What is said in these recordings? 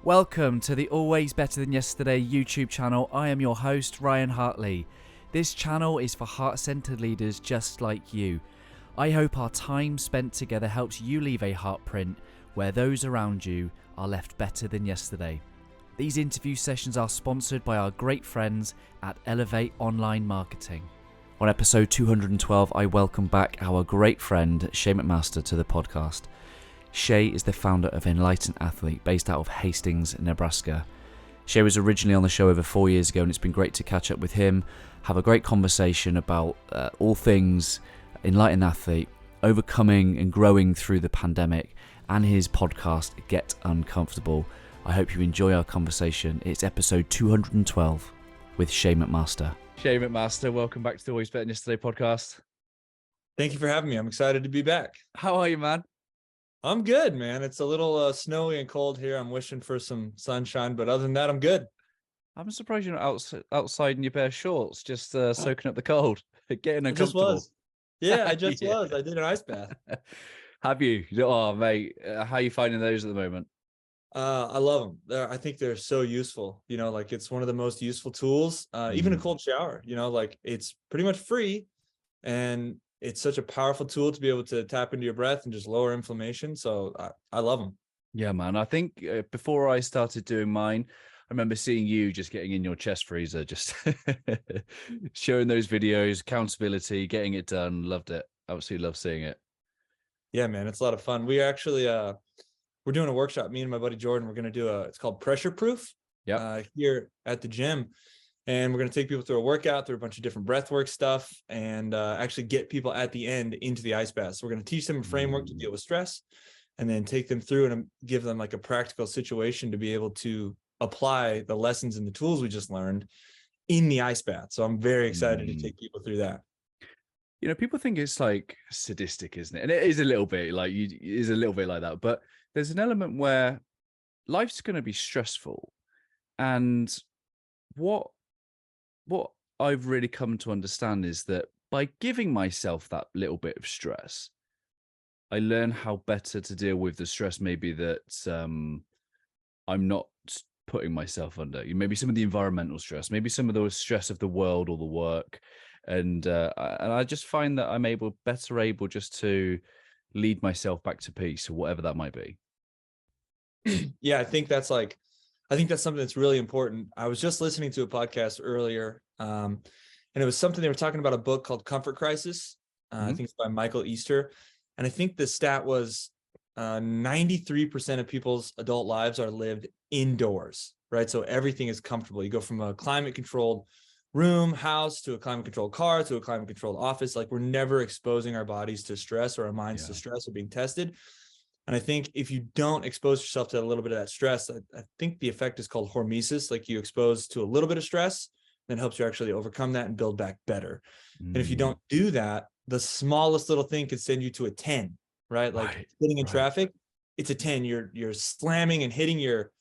Welcome to the Always Better Than Yesterday YouTube channel. I am your host, Ryan Hartley. This channel is for heart-centered leaders just like you. I hope our time spent together helps you leave a heartprint where those around you are left better than yesterday. These interview sessions are sponsored by our great friends at Elevate Online Marketing. On episode 212, I welcome back our great friend, Shae McMaster, to the podcast. Shae is the founder of Enlightened Athlete, based out of Hastings, Nebraska. Shae was originally on the show over 4 years ago, and it's been great to catch up with him, have a great conversation about all things Enlightened Athlete, overcoming and growing through the pandemic, and his podcast, Get Uncomfortable. I hope you enjoy our conversation. It's episode 212 with Shae McMaster. Shae McMaster, welcome back to the Always Better Than Yesterday podcast. Thank you for having me. I'm excited to be back. How are you, man? I'm good, man. It's a little snowy and cold here. I'm wishing for some sunshine, but other than that, I'm good. I'm surprised you're not outside in your bare shorts, just soaking up the cold, getting uncomfortable. I just was. Yeah, I just was. I did an ice bath. Have you? Oh, mate, how are you finding those at the moment? I love them. I think they're so useful. You know, like it's one of the most useful tools. Even a cold shower, you know, like it's pretty much free, and it's such a powerful tool to be able to tap into your breath and just lower inflammation. So I love them. Yeah, man. I think before I started doing mine, I remember seeing you just getting in your chest freezer, just showing those videos, accountability, getting it done. Loved it. Absolutely love seeing it. Yeah, man. It's a lot of fun. We actually, we're doing a workshop. Me and my buddy Jordan, we're going to do it's called Pressure Proof. Here at the gym. And we're going to take people through a workout, through a bunch of different breathwork stuff, and actually get people at the end into the ice bath. So we're going to teach them a framework to deal with stress, and then take them through and give them like a practical situation to be able to apply the lessons and the tools we just learned in the ice bath. So I'm very excited to take people through that. You know, people think it's like sadistic, isn't it? And it is a little bit like it is a little bit like that. But there's an element where life's going to be stressful, and what I've really come to understand is that by giving myself that little bit of stress, I learn how better to deal with the stress maybe that I'm not putting myself under. Maybe some of the environmental stress, maybe some of the stress of the world or the work. And I just find that I'm better able just to lead myself back to peace, or whatever that might be. Yeah, I think that's something that's really important. I was just listening to a podcast earlier, and it was something they were talking about, a book called Comfort Crisis. I think it's by Michael Easter. And I think the stat was 93% of people's adult lives are lived indoors, right? So everything is comfortable. You go from a climate-controlled room, house, to a climate-controlled car, to a climate-controlled office. Like, we're never exposing our bodies to stress or our minds to stress or being tested. And I think if you don't expose yourself to a little bit of that stress, I think the effect is called hormesis. Like, you expose to a little bit of stress, then helps you actually overcome that and build back better. And if you don't do that, the smallest little thing could send you to a 10, right? Like sitting in traffic, it's a 10. You're slamming and hitting your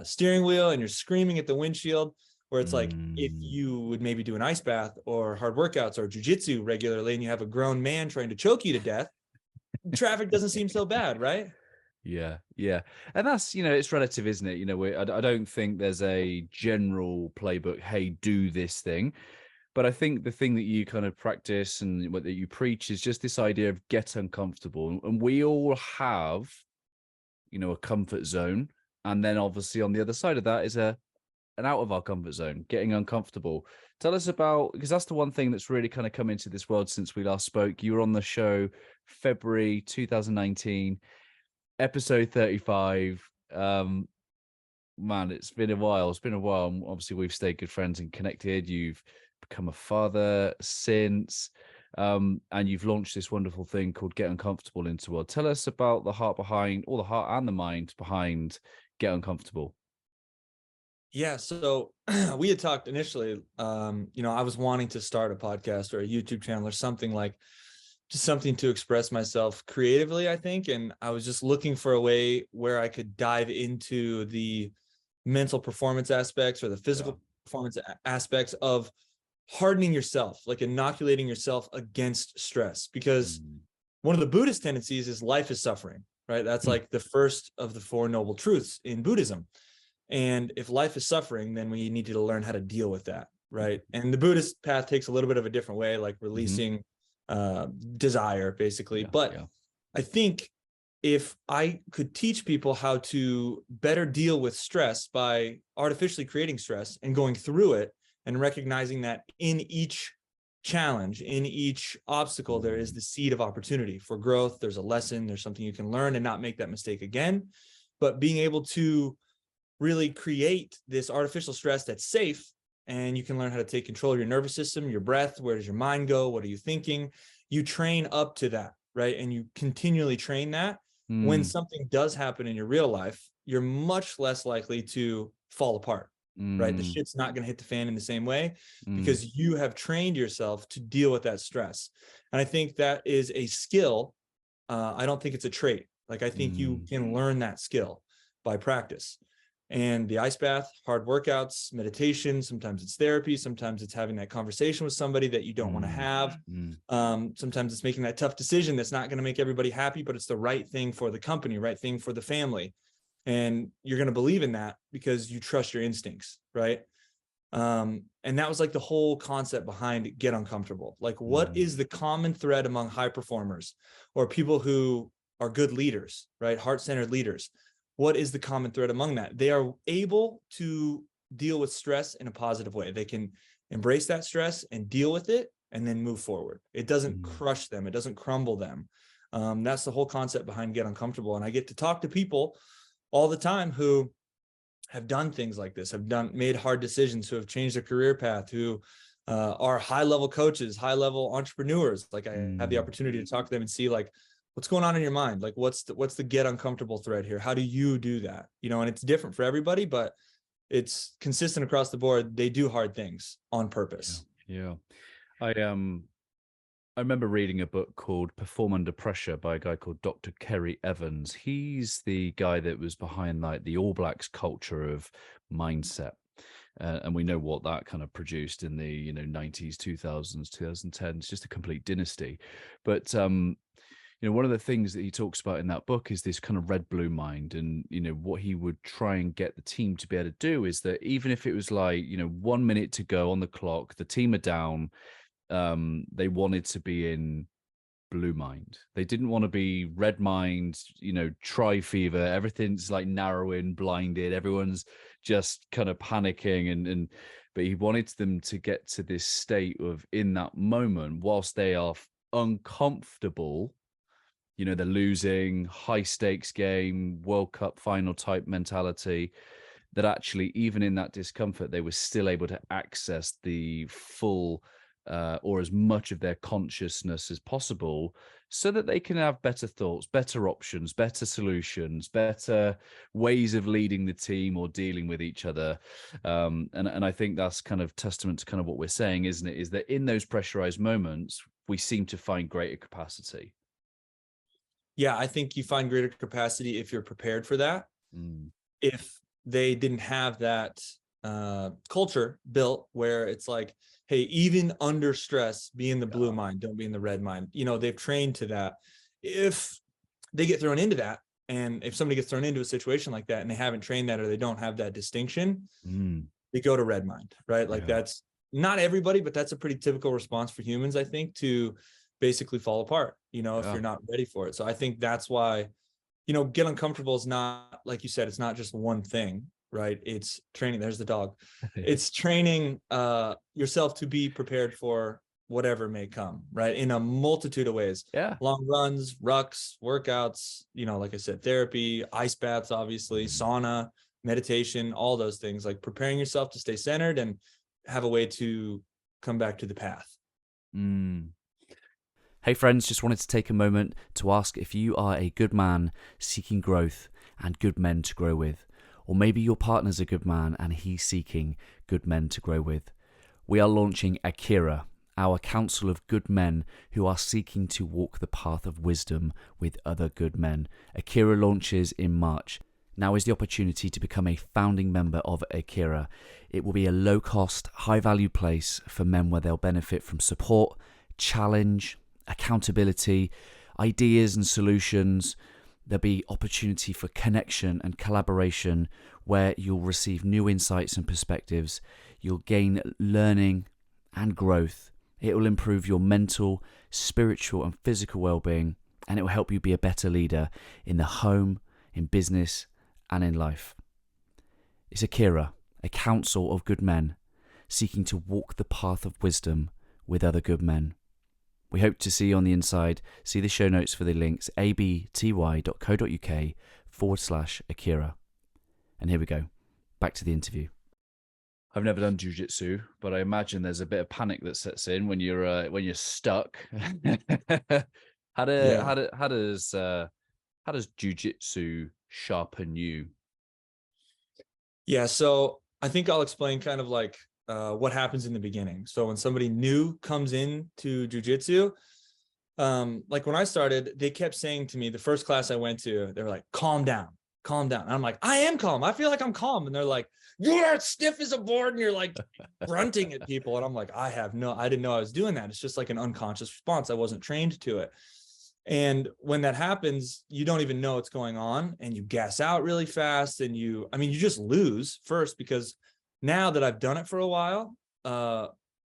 steering wheel, and you're screaming at the windshield, where it's like, if you would maybe do an ice bath or hard workouts or jujitsu regularly, and you have a grown man trying to choke you to death, traffic doesn't seem so bad, right? Yeah. And that's, it's relative, isn't it? I don't think there's a general playbook, hey, do this thing. But I think the thing that you kind of practice and what that you preach is just this idea of get uncomfortable. And we all have, a comfort zone. And then obviously on the other side of that is an out of our comfort zone, getting uncomfortable. Tell us about, because that's the one thing that's really kind of come into this world since we last spoke. You were on the show February 2019, episode 35. Man, it's been a while. Obviously, we've stayed good friends and connected. You've become a father since, and you've launched this wonderful thing called Get Uncomfortable into the world. Tell us about the heart and the mind behind Get Uncomfortable. Yeah, so we had talked initially, I was wanting to start a podcast or a YouTube channel or something, like just something to express myself creatively, I think. And I was just looking for a way where I could dive into the mental performance aspects or the physical performance aspects of hardening yourself, like inoculating yourself against stress. Because one of the Buddhist tendencies is life is suffering, right? That's like the first of the Four Noble Truths in Buddhism. And if life is suffering, then we need to learn how to deal with that, right? And the Buddhist path takes a little bit of a different way, like releasing desire, basically. But I think if I could teach people how to better deal with stress by artificially creating stress and going through it and recognizing that in each challenge, in each obstacle, there is the seed of opportunity for growth. There's a lesson, there's something you can learn and not make that mistake again. But being able to really create this artificial stress that's safe, and you can learn how to take control of your nervous system, your breath, where does your mind go, what are you thinking? You train up to that, right? And you continually train that. When something does happen in your real life, you're much less likely to fall apart, right? The shit's not going to hit the fan in the same way because you have trained yourself to deal with that stress. And I think that is a skill. I don't think it's a trait. Like, I think you can learn that skill by practice. And the ice bath, hard workouts, meditation, sometimes it's therapy, sometimes it's having that conversation with somebody that you don't want to have. Sometimes it's making that tough decision that's not going to make everybody happy, but it's the right thing for the company, right thing for the family. And you're going to believe in that because you trust your instincts, right? And that was like the whole concept behind Get Uncomfortable. Like, what is the common thread among high performers or people who are good leaders, right? Heart-centered leaders. What is the common thread among that? They are able to deal with stress in a positive way. They can embrace that stress and deal with it and then move forward. It doesn't crush them. It doesn't crumble them. That's the whole concept behind Get Uncomfortable. And I get to talk to people all the time who have done things like this, made hard decisions, who have changed their career path, who are high-level coaches, high-level entrepreneurs. Like, I have the opportunity to talk to them and see, like, what's going on in your mind? Like, what's the Get Uncomfortable thread here? How do you do that? You know, and it's different for everybody, but it's consistent across the board. They do hard things on purpose. Yeah. I remember reading a book called Perform Under Pressure by a guy called Dr. Kerry Evans. He's the guy that was behind like the All Blacks culture of mindset. And we know what that kind of produced in the 90s, 2000s, 2010s, just a complete dynasty. But one of the things that he talks about in that book is this kind of red-blue mind. And, what he would try and get the team to be able to do is that even if it was like, 1 minute to go on the clock, the team are down, they wanted to be in blue mind. They didn't want to be red mind, tri fever. Everything's like narrowing, blinded. Everyone's just kind of panicking. But he wanted them to get to this state of, in that moment, whilst they are uncomfortable, they're losing, high stakes game, World Cup final type mentality, that actually even in that discomfort, they were still able to access the full or as much of their consciousness as possible so that they can have better thoughts, better options, better solutions, better ways of leading the team or dealing with each other. And I think that's kind of testament to kind of what we're saying, isn't it? Is that in those pressurized moments, we seem to find greater capacity. Yeah, I think you find greater capacity if you're prepared for that. If they didn't have that culture built where it's like, hey, even under stress, be in the blue mind, don't be in the red mind. They've trained to that. If they get thrown into that, and if somebody gets thrown into a situation like that and they haven't trained that or they don't have that distinction, they go to red mind, right? Like that's not everybody, but that's a pretty typical response for humans, I think, to basically fall apart, if you're not ready for it. So I think that's why, Get Uncomfortable is not, like you said, it's not just one thing, right? It's training. There's the dog. It's training yourself to be prepared for whatever may come, right? In a multitude of ways. Long runs, rucks, workouts, like I said, therapy, ice baths, obviously, sauna, meditation, all those things, like preparing yourself to stay centered and have a way to come back to the path. Hey friends, just wanted to take a moment to ask if you are a good man seeking growth and good men to grow with. Or maybe your partner's a good man and he's seeking good men to grow with. We are launching Akira, our council of good men who are seeking to walk the path of wisdom with other good men. Akira launches in March. Now is the opportunity to become a founding member of Akira. It will be a low-cost, high-value place for men where they'll benefit from support, challenge, accountability, ideas and solutions. There'll be opportunity for connection and collaboration where you'll receive new insights and perspectives. You'll gain learning and growth. It will improve your mental, spiritual, and physical well-being, and it will help you be a better leader in the home, in business, and in life. It's Akira, a council of good men, seeking to walk the path of wisdom with other good men. We hope to see you on the inside. See the show notes for the links, abty.co.uk/Akira. And here we go. Back to the interview. I've never done jiu-jitsu, but I imagine there's a bit of panic that sets in when you're stuck. How does jiu-jitsu sharpen you? Yeah, so I think I'll explain kind of like what happens in the beginning. So when somebody new comes in to jiu-jitsu, like when I started, they kept saying to me, the first class I went to, they were like, calm down. And I'm like, I am calm. I feel like I'm calm. And they're like, you're stiff as a board and you're like grunting at people. And I'm like, I didn't know I was doing that. It's just like an unconscious response. I wasn't trained to it. And when that happens, you don't even know what's going on and you gas out really fast. And you just lose first, because now that I've done it for a while,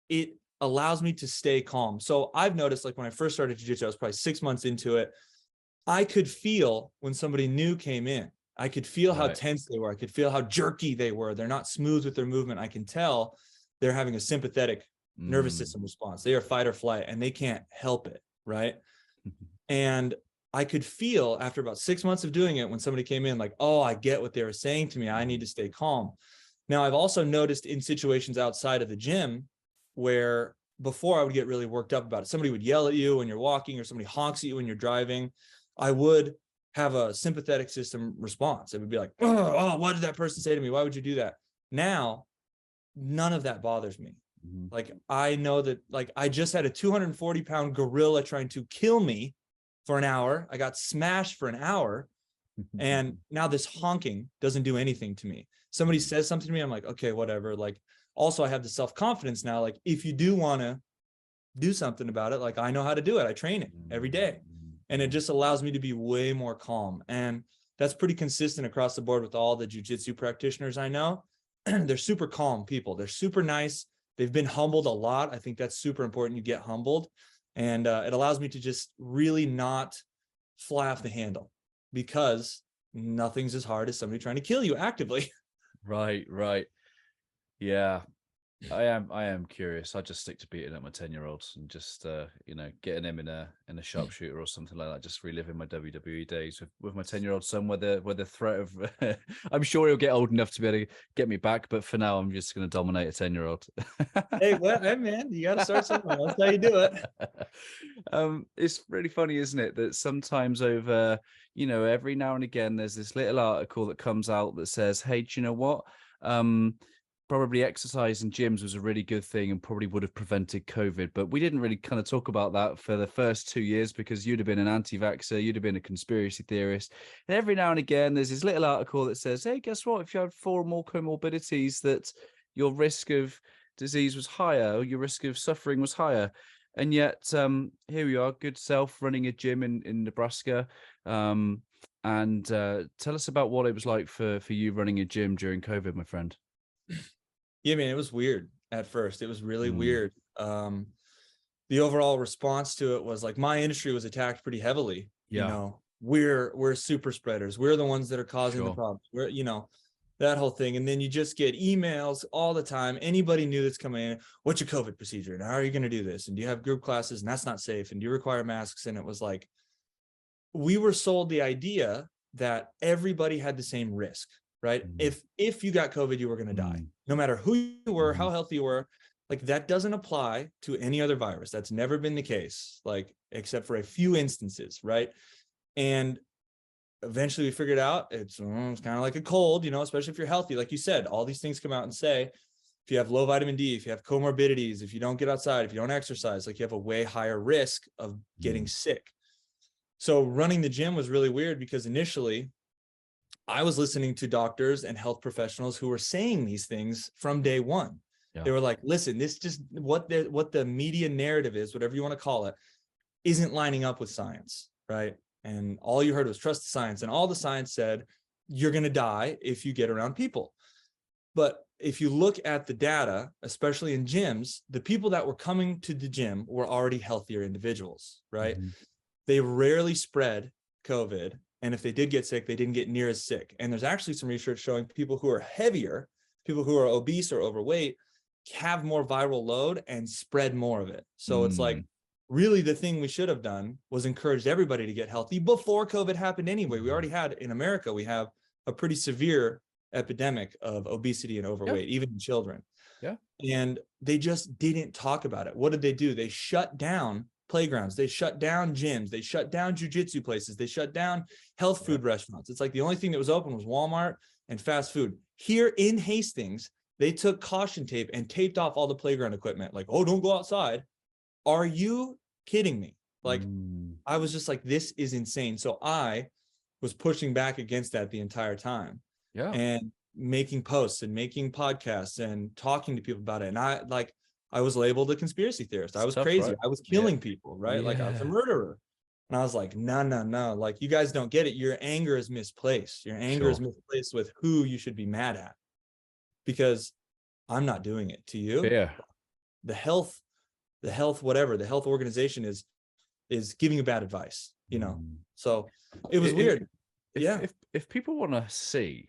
it allows me to stay calm. So I've noticed, like when I first started jiu-jitsu, I was probably 6 months into it. I could feel when somebody new came in. I could feel how tense they were. I could feel how jerky they were. They're not smooth with their movement. I can tell they're having a sympathetic nervous system response. They are fight or flight and they can't help it, right? And I could feel after about 6 months of doing it, when somebody came in, like, oh, I get what they were saying to me. I need to stay calm. Now, I've also noticed in situations outside of the gym where before I would get really worked up about it. Somebody would yell at you when you're walking, or somebody honks at you when you're driving. I would have a sympathetic system response. It would be like, oh, what did that person say to me? Why would you do that? Now, none of that bothers me. Like, I know that, like, I just had a 240-pound gorilla trying to kill me for an hour. I got smashed for an hour. And now this honking doesn't do anything to me. Somebody says something to me, I'm like, okay, whatever. Like, also I have the self-confidence now. Like, if you do want to do something about it, like, I know how to do it. I train it every day. And it just allows me to be way more calm. And that's pretty consistent across the board with all the jiu-jitsu practitioners I know. They're super calm people. They're super nice. They've been humbled a lot. I think that's super important. You get humbled. And it allows me to just really not fly off the handle, because nothing's as hard as somebody trying to kill you actively. Right. Yeah. I am curious. I just stick to beating up my 10-year-olds and just getting him in a sharpshooter or something like that. Just reliving my WWE days with my 10-year-old son, where the threat of I'm sure he'll get old enough to be able to get me back, but for now I'm just going to dominate a 10-year-old. Hey, man, you got to start somewhere. That's how you do it. It's really funny, isn't it, that sometimes over every now and again there's this little article that comes out that says, hey, do you know what, probably exercise in gyms was a really good thing and probably would have prevented COVID. But we didn't really kind of talk about that for the first 2 years, because you'd have been an anti-vaxxer, you'd have been a conspiracy theorist. And every now and again, there's this little article that says, hey, guess what? If you had 4 or more comorbidities, that your risk of disease was higher, or your risk of suffering was higher. And yet, here we are, good self, running a gym in Nebraska. And tell us about what it was like for you running a gym during COVID, my friend. Yeah, man, it was weird at first. It was really weird. The overall response to it was like, my industry was attacked pretty heavily. Yeah. We're super spreaders. We're the ones that are causing the problem. We're, that whole thing. And then you just get emails all the time. Anybody new that's coming in, what's your COVID procedure? And how are you going to do this? And do you have group classes? And that's not safe. And do you require masks? And it was like, we were sold the idea that everybody had the same risk. Right? If you got COVID, you were going to die, no matter who you were, how healthy you were. Like, that doesn't apply to any other virus. That's never been the case, like, except for a few instances. Right? And eventually we figured out it's kind of like a cold, especially if you're healthy. Like you said, all these things come out and say, if you have low vitamin D, if you have comorbidities, if you don't get outside, if you don't exercise, like, you have a way higher risk of getting sick. So running the gym was really weird, because initially I was listening to doctors and health professionals who were saying these things from day one. They were like, listen, this just what the media narrative is, whatever you want to call it, isn't lining up with science, right? And all you heard was trust the science. And all the science said, you're going to die if you get around people. But if you look at the data, especially in gyms, the people that were coming to the gym were already healthier individuals, right? Mm-hmm. They rarely spread COVID. And if they did get sick, they didn't get near as sick. And there's actually some research showing people who are heavier, people who are obese or overweight, have more viral load and spread more of it. So it's like, really the thing we should have done was encouraged everybody to get healthy before COVID happened anyway. We already had, in America, we have a pretty severe epidemic of obesity and overweight, even in children. Yeah. And they just didn't talk about it. What did they do? They shut down playgrounds. They shut down gyms. They shut down jujitsu places. They shut down health food restaurants. It's like the only thing that was open was Walmart and fast food. Here in Hastings, they took caution tape and taped off all the playground equipment. Like, oh, don't go outside. Are you kidding me? Like, I was just like, this is insane. So I was pushing back against that the entire time. Yeah. And making posts and making podcasts and talking to people about it. And I was labeled a conspiracy theorist. I was Tough, crazy. right? I was killing people, right? Like I was a murderer. And I was like, no. Like, you guys don't get it. Your anger is misplaced. Your anger is misplaced with who you should be mad at, because I'm not doing it to you. Yeah. The health organization is giving you bad advice, you know? So it was weird. If people want to see,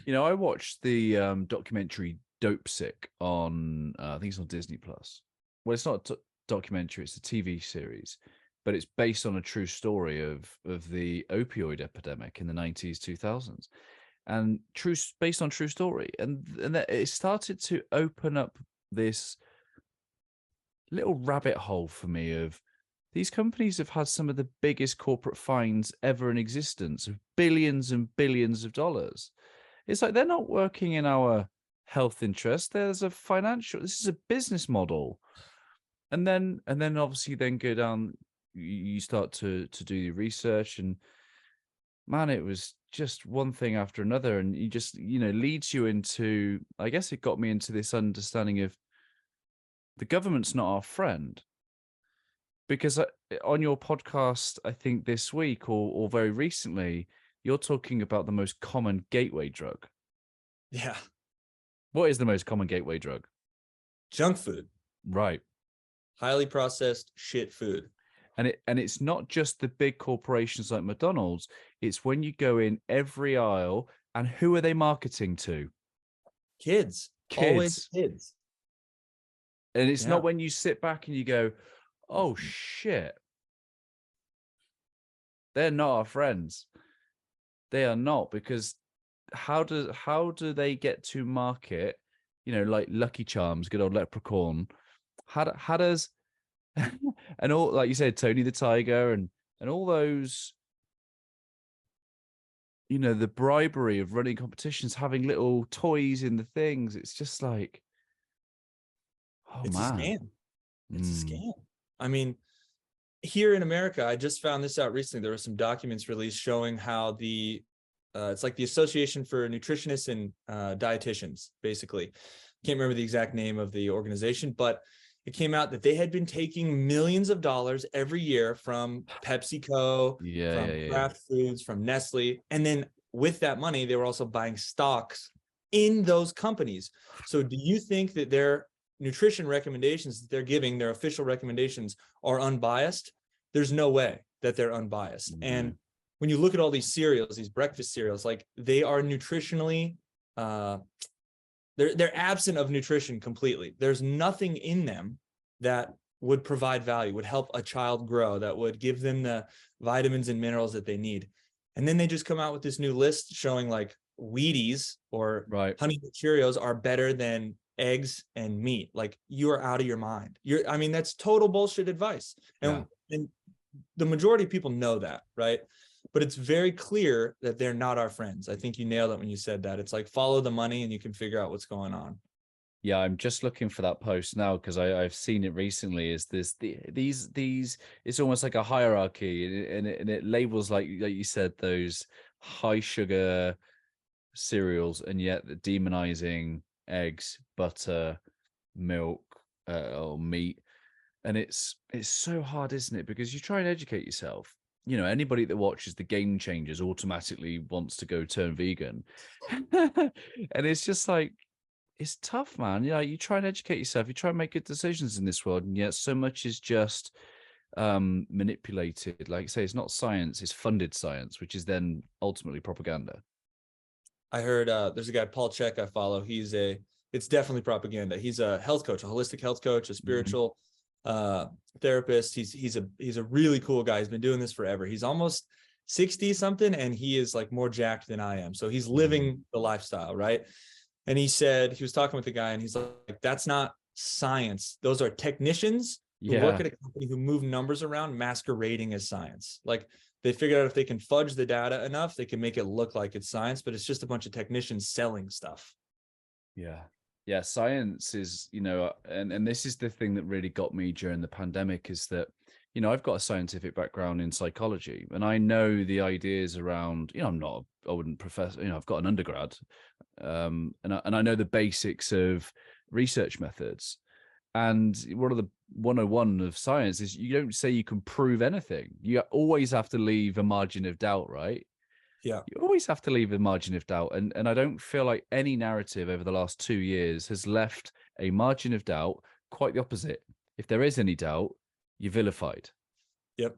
you know, I watched the documentary Dope Sick on, I think it's on Disney Plus. Well, it's not a documentary, it's a TV series, but it's based on a true story of the opioid epidemic in the 90s, 2000s. And based on true story. And that it started to open up this little rabbit hole for me of these companies have had some of the biggest corporate fines ever in existence of billions and billions of dollars. It's like they're not working in our health interest. This is a business model. And then obviously then go down, you start to do your research, and man, it was just one thing after another. And you just, leads you into, I guess it got me into this understanding of the government's not our friend. Because on your podcast, I think this week or very recently, you're talking about the most common gateway drug. Yeah. What is the most common gateway drug? Junk food. Right. Highly processed shit food. And it's not just the big corporations like McDonald's. It's when you go in every aisle, and who are they marketing to? Kids. Always kids. And it's not when you sit back and you go, oh shit, they're not our friends. They are not, because how do they get to market, like Lucky Charms, good old Leprechaun? How does and all, like you said, Tony the Tiger and all those, the bribery of running competitions, having little toys in the things. It's just like, it's man. a scam. It's a scam. I mean, here in America, I just found this out recently. There were some documents released showing how it's like the Association for Nutritionists and Dietitians, basically. Can't remember the exact name of the organization, but it came out that they had been taking millions of dollars every year from PepsiCo, from Kraft Foods, from Nestle. And then with that money, they were also buying stocks in those companies. So do you think that their nutrition recommendations that they're giving, their official recommendations, are unbiased? There's no way that they're unbiased. And when you look at all these cereals, these breakfast cereals, like, they are nutritionally, they're absent of nutrition completely. There's nothing in them that would provide value, would help a child grow, that would give them the vitamins and minerals that they need. And then they just come out with this new list showing like Wheaties or Honey Nut Cheerios are better than eggs and meat. Like, you are out of your mind. That's total bullshit advice. And the majority of people know that, right? But it's very clear that they're not our friends. I think you nailed it when you said that. It's like, follow the money and you can figure out what's going on. Yeah, I'm just looking for that post now because I've seen it recently. Is these it's almost like a hierarchy, and it labels, like you said, those high sugar cereals, and yet demonizing eggs, butter, milk, or meat. And it's so hard, isn't it? Because you try and educate yourself, anybody that watches the Game Changers automatically wants to go turn vegan. And it's just like, it's tough, man. You try and educate yourself, you try and make good decisions in this world, and yet so much is just manipulated. Like I say, it's not science, it's funded science, which is then ultimately propaganda. I heard there's a guy, Paul Chek, I follow. It's definitely propaganda. He's a health coach, a holistic health coach, a spiritual therapist. He's a really cool guy. He's been doing this forever. He's almost 60 something, and he is like more jacked than I am. So he's living the lifestyle, right? And he said, he was talking with the guy, and he's like, that's not science. Those are technicians who work at a company who move numbers around masquerading as science. Like, they figured out if they can fudge the data enough, they can make it look like it's science, but it's just a bunch of technicians selling stuff. Yeah, science is, and this is the thing that really got me during the pandemic, is that, I've got a scientific background in psychology, and I know the ideas around, I wouldn't profess, I've got an undergrad, and I know the basics of research methods. And one of the 101 of science is you don't say you can prove anything. You always have to leave a margin of doubt, right? Yeah. You always have to leave a margin of doubt. And I don't feel like any narrative over the last 2 years has left a margin of doubt. Quite the opposite. If there is any doubt, you're vilified. Yep.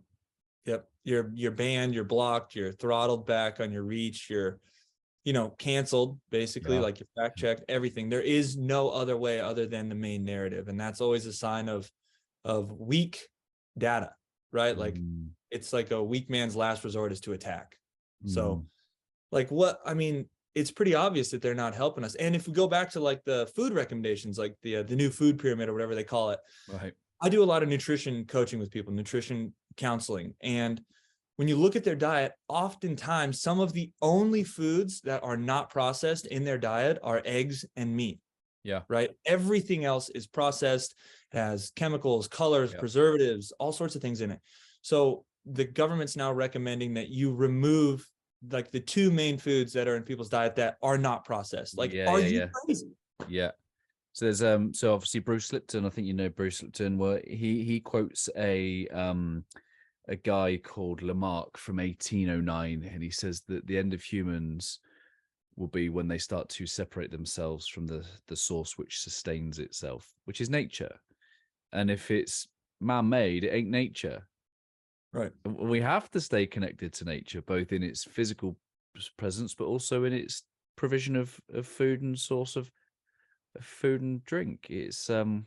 You're banned, you're blocked, you're throttled back on your reach, you're canceled, basically, like you're fact checked, everything. There is no other way other than the main narrative. And that's always a sign of weak data, right? Like, it's like a weak man's last resort is to attack. So like, it's pretty obvious that they're not helping us. And if we go back to like the food recommendations, like the new food pyramid or whatever they call it, right? I do a lot of nutrition coaching with people, nutrition counseling. And when you look at their diet, oftentimes some of the only foods that are not processed in their diet are eggs and meat. Yeah. Right. Everything else is processed, has chemicals, colors, preservatives, all sorts of things in it. So the government's now recommending that you remove like the two main foods that are in people's diet that are not processed. Like, are you crazy? Yeah. So there's so obviously Bruce Lipton, I think Bruce Lipton, where he quotes a guy called Lamarck from 1809, and he says that the end of humans will be when they start to separate themselves from the source which sustains itself, which is nature. And if it's man-made, it ain't nature. Right. We have to stay connected to nature, both in its physical presence, but also in its provision of food and source of food and drink. It's I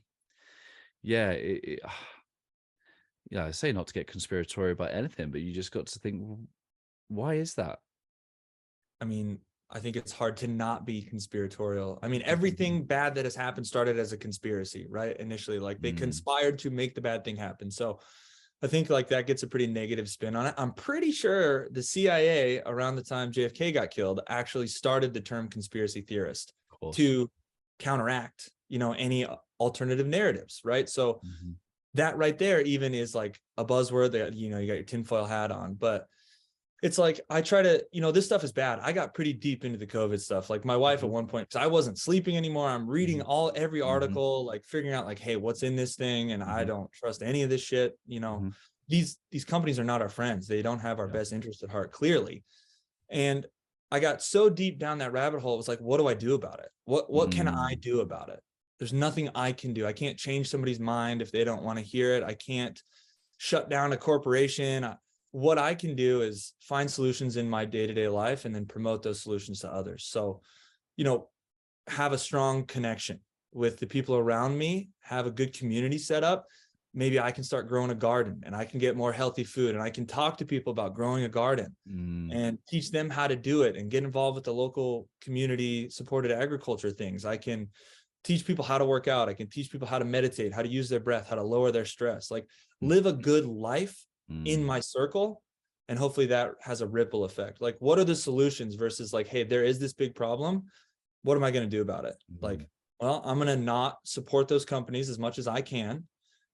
say not to get conspiratorial about anything, but you just got to think, why is that? I mean, I think it's hard to not be conspiratorial. I mean, everything bad that has happened started as a conspiracy, right? Initially, like they conspired to make the bad thing happen. So I think like that gets a pretty negative spin on it. I'm pretty sure the CIA around the time JFK got killed actually started the term conspiracy theorist to counteract, any alternative narratives, right? So that right there even is like a buzzword that, you got your tinfoil hat on, but it's like, I try to, this stuff is bad. I got pretty deep into the COVID stuff. Like my wife at one point, because I wasn't sleeping anymore. I'm reading every article, like figuring out like, hey, what's in this thing? And I don't trust any of this shit. These companies are not our friends. They don't have our best interest at heart, clearly. And I got so deep down that rabbit hole. It was like, what do I do about it? What can I do about it? There's nothing I can do. I can't change somebody's mind if they don't want to hear it. I can't shut down a corporation. What I can do is find solutions in my day-to-day life and then promote those solutions to others. So, have a strong connection with the people around me, have a good community set up. Maybe I can start growing a garden and I can get more healthy food, and I can talk to people about growing a garden and teach them how to do it and get involved with the local community supported agriculture things. I can teach people how to work out. I can teach people how to meditate, how to use their breath, how to lower their stress, like live a good life in my circle. And hopefully that has a ripple effect. Like, what are the solutions versus like, hey, there is this big problem. What am I going to do about it? Like, well, I'm going to not support those companies as much as I can.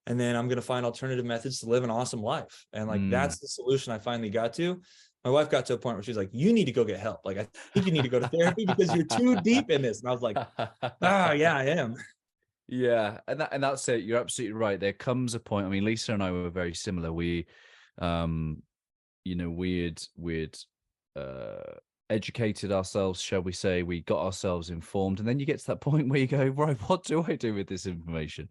And then I'm going to find alternative methods to live an awesome life. And like, that's the solution I finally got to. My wife got to a point where she's like, you need to go get help. Like, I think you need to go to therapy because you're too deep in this. And I was like, yeah, I am. Yeah. And that's it. You're absolutely right. There comes a point. I mean, Lisa and I were very similar. We, we'd educated ourselves, shall we say. We got ourselves informed, and then you get to that point where you go, right, what do I do with this information?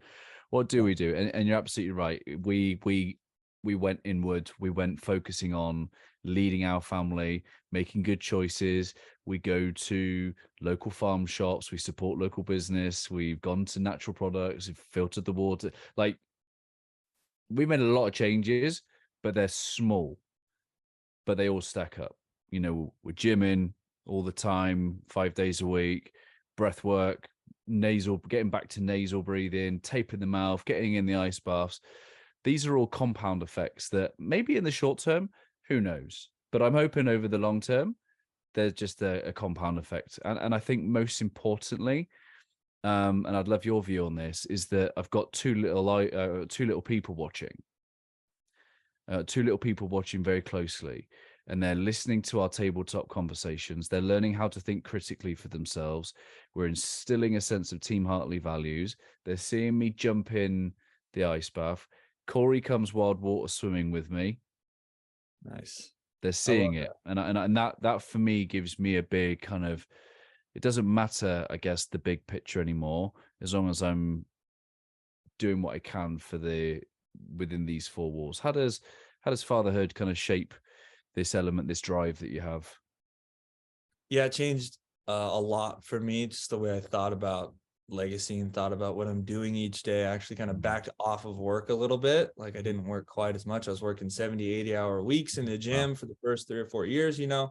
What do we do? And you're absolutely right. We went inward. We went focusing on leading our family, making good choices. We go to local farm shops. We support local business. We've gone to natural products. We've filtered the water. Like, we made a lot of changes, but they're small, but they all stack up. We're gymming all the time, 5 days a week, breath work, getting back to nasal breathing, taping the mouth, getting in the ice baths. These are all compound effects that maybe in the short term, who knows? But I'm hoping over the long term, there's just a compound effect. And I think most importantly, and I'd love your view on this, is that I've got two little people watching very closely, and they're listening to our tabletop conversations. They're learning how to think critically for themselves. We're instilling a sense of Team Hartley values. They're seeing me jump in the ice bath. Corey comes wild water swimming with me. Nice. They're seeing it. And that for me gives me a big kind of, it doesn't matter, I guess, the big picture anymore, as long as I'm doing what I can within these four walls. How does fatherhood kind of shape this element, this drive that you have? Yeah, it changed a lot for me, just the way I thought about legacy and thought about what I'm doing each day. I actually kind of backed off of work a little bit. Like, I didn't work quite as much. I was working 70, 80-hour weeks in the gym for the first 3 or 4 years, Then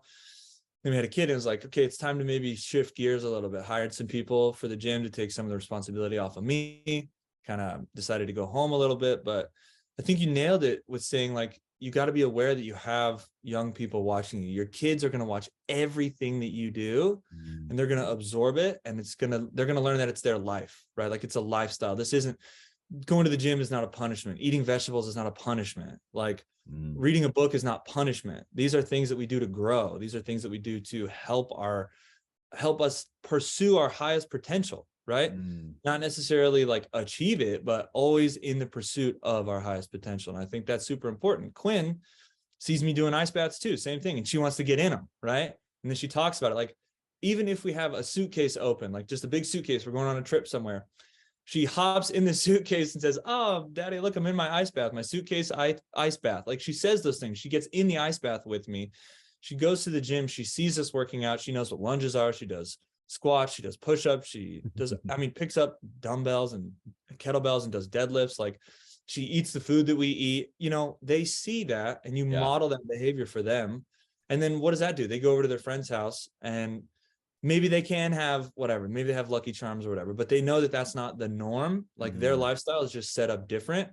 we had a kid, and it was like, okay, it's time to maybe shift gears a little bit. Hired some people for the gym to take some of the responsibility off of me, kind of decided to go home a little bit. But I think you nailed it with saying, like, you got to be aware that you have young people watching you. Your kids are going to watch everything that you do, and they're going to absorb it, and they're going to learn that it's their life, right? Like, it's a lifestyle. This isn't, going to the gym is not a punishment. Eating vegetables is not a punishment. Like, reading a book is not punishment. These are things that we do to grow. These are things that we do to help us pursue our highest potential, right? Not necessarily like achieve it, but always in the pursuit of our highest potential. And I think that's super important. Quinn sees me doing ice baths too, same thing. And she wants to get in them, right? And then she talks about it. Like, even if we have a suitcase open, like just a big suitcase, we're going on a trip somewhere, she hops in the suitcase and says, "Oh, Daddy, look, I'm in my ice bath, my suitcase ice bath." Like, she says those things. She gets in the ice bath with me. She goes to the gym. She sees us working out. She knows what lunges are. She does squats. She does push-ups. She does, picks up dumbbells and kettlebells and does deadlifts. Like, she eats the food that we eat. They see that, and you model that behavior for them. And then what does that do? They go over to their friend's house, and maybe they can have whatever, maybe they have Lucky Charms or whatever, but they know that that's not the norm. Like, their lifestyle is just set up different.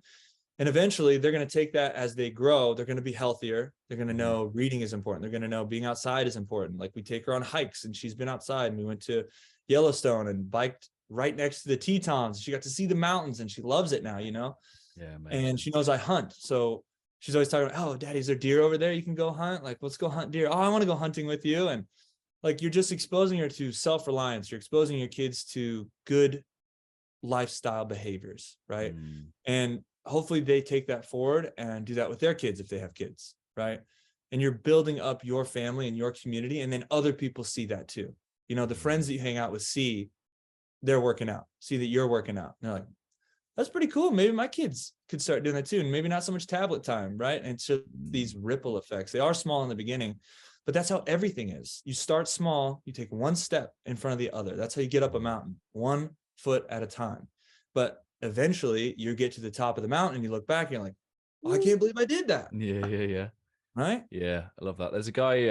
And eventually they're going to take that as they grow. They're going to be healthier. They're going to know reading is important. They're going to know being outside is important. Like, we take her on hikes, and she's been outside, and we went to Yellowstone and biked right next to the Tetons. She got to see the mountains, and she loves it now, Yeah, and she knows I hunt. So she's always talking about, "Oh, Daddy, is there deer over there? You can go hunt. Like, let's go hunt deer. Oh, I want to go hunting with you." And like, you're just exposing her to self-reliance. You're exposing your kids to good lifestyle behaviors, right? And hopefully they take that forward and do that with their kids if they have kids, right? And you're building up your family and your community, and then other people see that too. The friends that you hang out with see they're working out, see that you're working out. And they're like, "That's pretty cool. Maybe my kids could start doing that too." And maybe not so much tablet time, right? And it's just these ripple effects. They are small in the beginning, but that's how everything is. You start small, you take one step in front of the other. That's how you get up a mountain, 1 foot at a time. But eventually you get to the top of the mountain, and you look back and you're like, "Oh, I can't believe I did that." Yeah. Right? Yeah, I love that. There's a guy,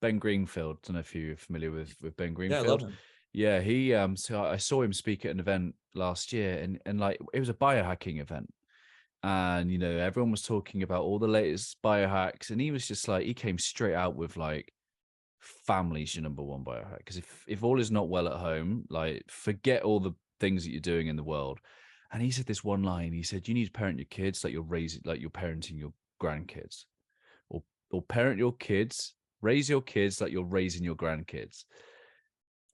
Ben Greenfield. I don't know if you're familiar with Ben Greenfield. Yeah, I love him. Yeah, he so I saw him speak at an event last year, and like, it was a biohacking event. And everyone was talking about all the latest biohacks, and he was just like, he came straight out with like, family's your number one biohack. Because if all is not well at home, like, forget all the things that you're doing in the world. And he said this one line. He said, "You need to parent your kids like you're parenting your grandkids, or parent your kids, raise your kids like you're raising your grandkids."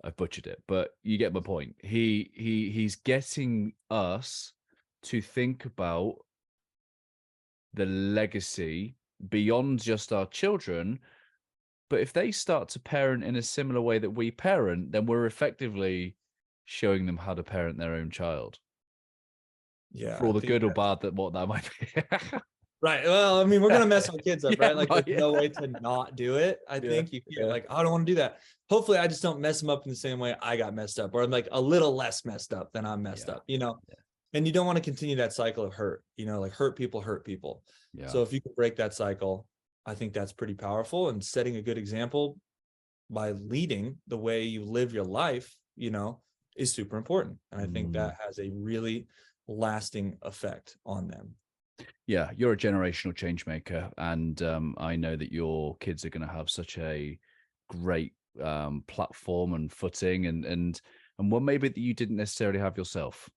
I butchered it, but you get my point. He's getting us to think about the legacy beyond just our children. But if they start to parent in a similar way that we parent, then we're effectively showing them how to parent their own child. Yeah. For all the good or bad that what that might be. Right. Well, I mean, we're going to mess our kids up, Yeah, right? Like right. there's no way to not do it. I think you can't like, I don't want to do that. Hopefully I just don't mess them up in the same way I got messed up, or I'm like a little less messed up than I'm messed up, and you don't want to continue that cycle of hurt, like hurt people. Yeah. So if you can break that cycle, I think that's pretty powerful, and setting a good example by leading the way you live your life, is super important. And I think that has a really lasting effect on them. Yeah, you're a generational change maker, and I know that your kids are going to have such a great platform and footing, and one maybe that you didn't necessarily have yourself.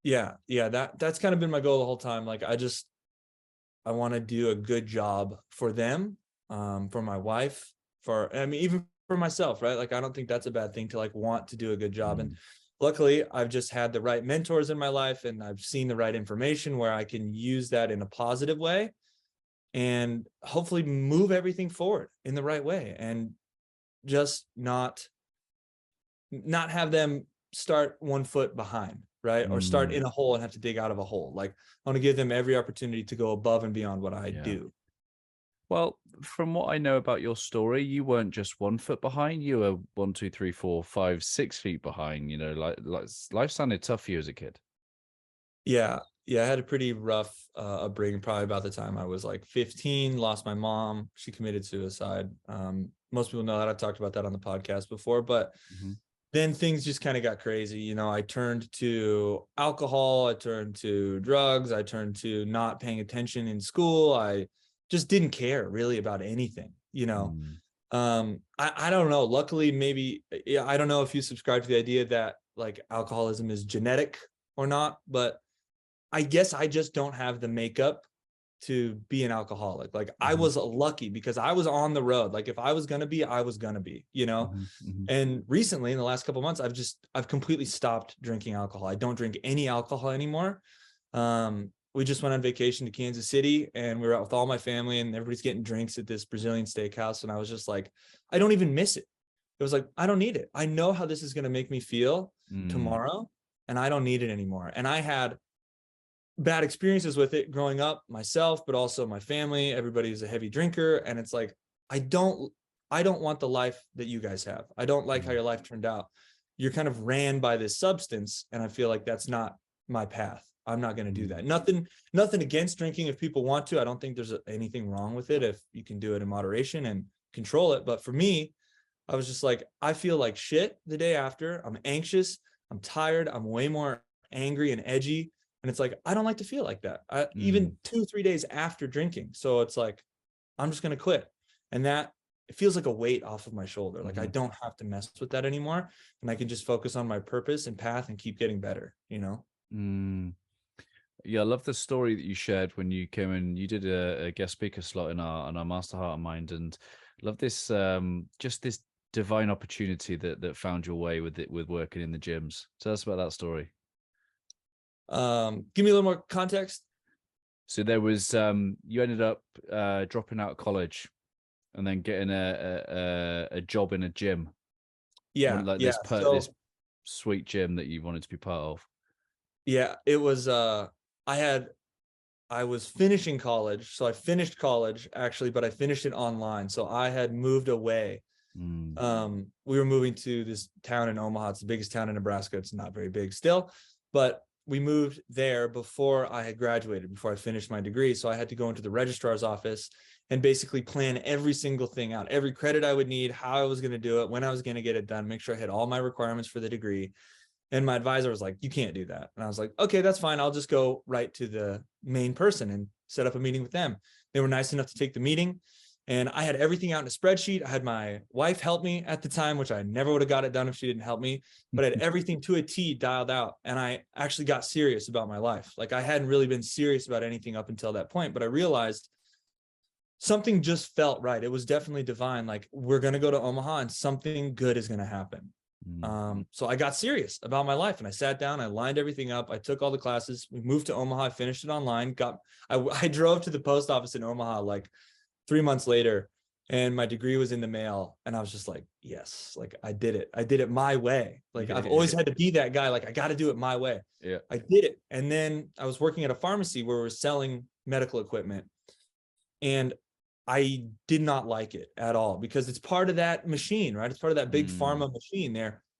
Yeah, that's kind of been my goal the whole time. Like I want to do a good job for them, for my wife, even for myself, right? Like I don't think that's a bad thing to like want to do a good job. And luckily, I've just had the right mentors in my life, and I've seen the right information where I can use that in a positive way and hopefully move everything forward in the right way, and just not have them start 1 foot behind, right? Or start in a hole and have to dig out of a hole. Like I want to give them every opportunity to go above and beyond what I do. Well, from what I know about your story, you weren't just 1 foot behind. You were 1, 2, 3, 4, 5, 6 feet behind. Like life sounded tough for you as a kid. Yeah, I had a pretty rough upbringing. Probably about the time I was like 15, lost my mom. She committed suicide. Most people know that. I've talked about that on the podcast before, but then things just kind of got crazy. I turned to alcohol. I turned to drugs. I turned to not paying attention in school. I just didn't care really about anything, I don't know. Luckily, maybe, I don't know if you subscribe to the idea that like alcoholism is genetic or not, but I guess I just don't have the makeup to be an alcoholic. Like I was lucky because I was on the road. Like if I was going to be, I was going to be, And recently in the last couple of months, I've completely stopped drinking alcohol. I don't drink any alcohol anymore. We just went on vacation to Kansas City, and we were out with all my family, and everybody's getting drinks at this Brazilian steakhouse. And I was just like, I don't even miss it. It was like, I don't need it. I know how this is going to make me feel tomorrow, and I don't need it anymore. And I had bad experiences with it growing up myself, but also my family. Everybody's a heavy drinker. And it's like, I don't want the life that you guys have. I don't like how your life turned out. You're kind of ran by this substance. And I feel like that's not my path. I'm not going to do that. Nothing against drinking if people want to. I don't think there's anything wrong with it if you can do it in moderation and control it. But for me, I was just like, I feel like shit the day after. I'm anxious. I'm tired. I'm way more angry and edgy. And it's like, I don't like to feel like that. Even 2-3 days after drinking. So it's like, I'm just going to quit. And that, it feels like a weight off of my shoulder. Like I don't have to mess with that anymore. And I can just focus on my purpose and path and keep getting better, Yeah, I love the story that you shared when you came in. You did a guest speaker slot in our Master Heart and Mind, and love this just this divine opportunity that found your way with working in the gyms. Tell us about that story. Give me a little more context. So there was you ended up dropping out of college and then getting a job in a gym. Yeah, this sweet gym that you wanted to be part of. Yeah, it was I was finishing college. So I finished college actually, but I finished it online. So I had moved away. We were moving to this town in Omaha. It's the biggest town in Nebraska. It's not very big still, but we moved there before I had graduated, before I finished my degree. So I had to go into the registrar's office and basically plan every single thing out, every credit I would need, how I was going to do it, when I was going to get it done, make sure I had all my requirements for the degree. And my advisor was like, you can't do that. And I was like, okay, that's fine. I'll just go right to the main person and set up a meeting with them. They were nice enough to take the meeting. And I had everything out in a spreadsheet. I had my wife help me at the time, which I never would have got it done if she didn't help me, but I had everything to a T dialed out. And I actually got serious about my life. Like I hadn't really been serious about anything up until that point, but I realized something just felt right. It was definitely divine. Like we're going to go to Omaha and something good is going to happen. So I got serious about my life, and I sat down, I lined everything up. I took all the classes. We moved to Omaha. I finished it online. I drove to the post office in Omaha like 3 months later, and my degree was in the mail. And I was just like, yes, like I did it. I did it my way. Like I've always had to be that guy. Like I got to do it my way. Yeah. I did it. And then I was working at a pharmacy where we were selling medical equipment, and I did not like it at all, because it's part of that machine, right? It's part of that big pharma machine.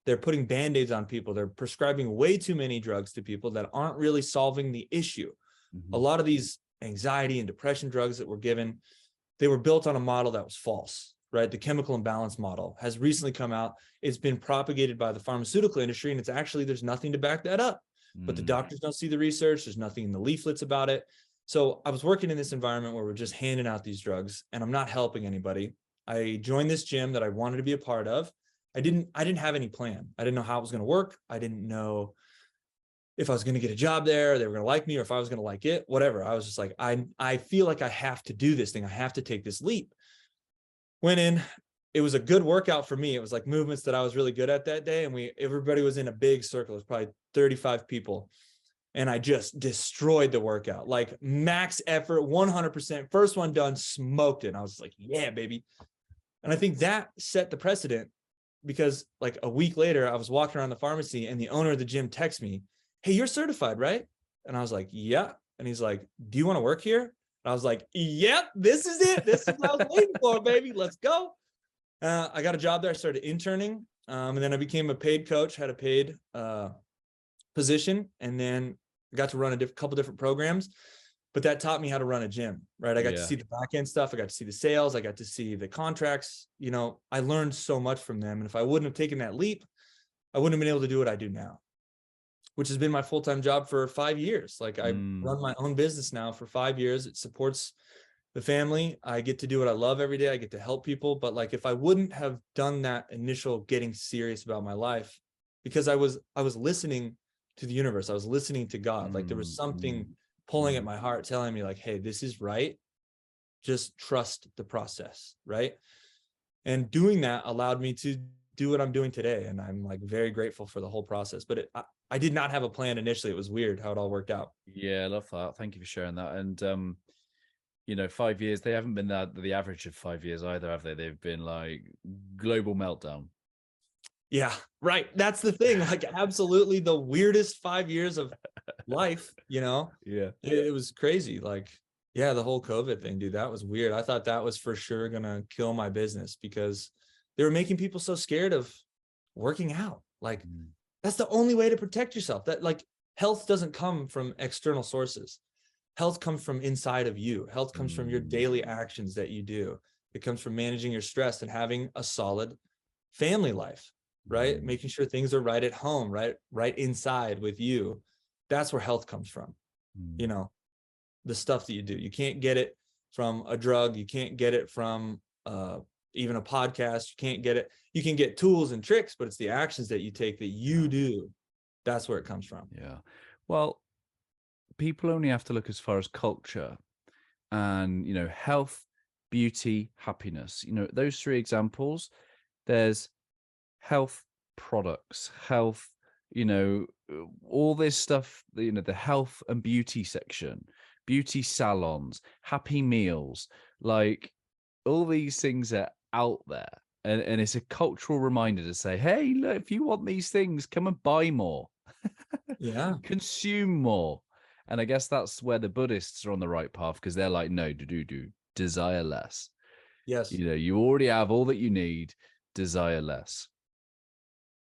They're putting Band-Aids on people. They're prescribing way too many drugs to people that aren't really solving the issue. A lot of these anxiety and depression drugs that were given, they were built on a model that was false, right? The chemical imbalance model has recently come out. It's been propagated by the pharmaceutical industry, and it's actually, there's nothing to back that up. But the doctors don't see the research. There's nothing in the leaflets about it. So I was working in this environment where we're just handing out these drugs, and I'm not helping anybody. I joined this gym that I wanted to be a part of. I didn't have any plan. I didn't know how it was going to work. I didn't know if I was going to get a job there, they were going to like me, or if I was going to like it, whatever. I was just like, I feel like I have to do this thing. I have to take this leap. Went in. It was a good workout for me. It was like movements that I was really good at that day. And everybody was in a big circle. It was probably 35 people. And I just destroyed the workout, like max effort, 100%. First one done, smoked it. And I was like, yeah, baby. And I think that set the precedent, because like a week later, I was walking around the pharmacy, and the owner of the gym texts me, hey, you're certified, right? And I was like, yeah. And he's like, do you want to work here? And I was like, yep, this is it. This is what I was waiting for, baby. Let's go. I got a job there. I started interning. And then I became a paid coach, had a paid position. And then I got to run a couple different programs, but that taught me how to run a gym, right? I got to see the back end stuff. I got to see the sales. I got to see the contracts. You know, I learned so much from them. And if I wouldn't have taken that leap, I wouldn't have been able to do what I do now, which has been my full-time job for 5 years. Like I run my own business now for 5 years. It supports the family. I get to do what I love every day. I get to help people. But like, if I wouldn't have done that initial getting serious about my life, because I was listening to the universe, I was listening to God. Like there was something pulling at my heart, telling me like, hey, this is right. Just trust the process, right? And doing that allowed me to do what I'm doing today. And I'm like very grateful for the whole process. But I did not have a plan initially. It was weird how it all worked out. Yeah, I love that. Thank you for sharing that. And 5 years, they haven't been the average of 5 years either, have they? They've been like global meltdown. Yeah, right. That's the thing. Like absolutely the weirdest 5 years of life, Yeah. It was crazy. Like, yeah, the whole COVID thing, dude, that was weird. I thought that was for sure gonna kill my business, because they were making people so scared of working out. Like that's the only way to protect yourself. That like health doesn't come from external sources. Health comes from inside of you. Health comes from your daily actions that you do. It comes from managing your stress and having a solid family life, right? Making sure things are right at home, right inside with you. That's where health comes from. The stuff that you do. You can't get it from a drug. You can't get it from even a podcast. You can't get it. You can get tools and tricks, but it's the actions that you take that you do. That's where it comes from. Yeah. Well, people only have to look as far as culture and, health, beauty, happiness. Those three examples, there's health products, health, all this stuff, the health and beauty section, beauty salons, happy meals, like all these things are out there. And it's a cultural reminder to say, hey, look, if you want these things, come and buy more. Yeah. Consume more. And I guess that's where the Buddhists are on the right path, because they're like, no, desire less. Yes. You already have all that you need, desire less.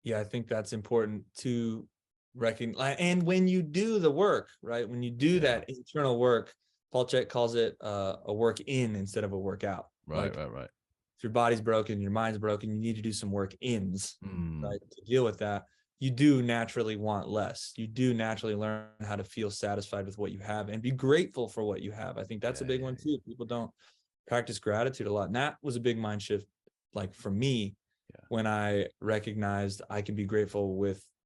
Yeah, I think that's important to recognize. And when you do the work, right? When you do that internal work, Paul Chek calls it a work in instead of a workout. Right. If your body's broken, your mind's broken, you need to do some work ins, right? To deal with that. You do naturally want less. You do naturally learn how to feel satisfied with what you have and be grateful for what you have. I think that's a big one too. People don't practice gratitude a lot. And that was a big mind shift, like for me, when I recognized I can be grateful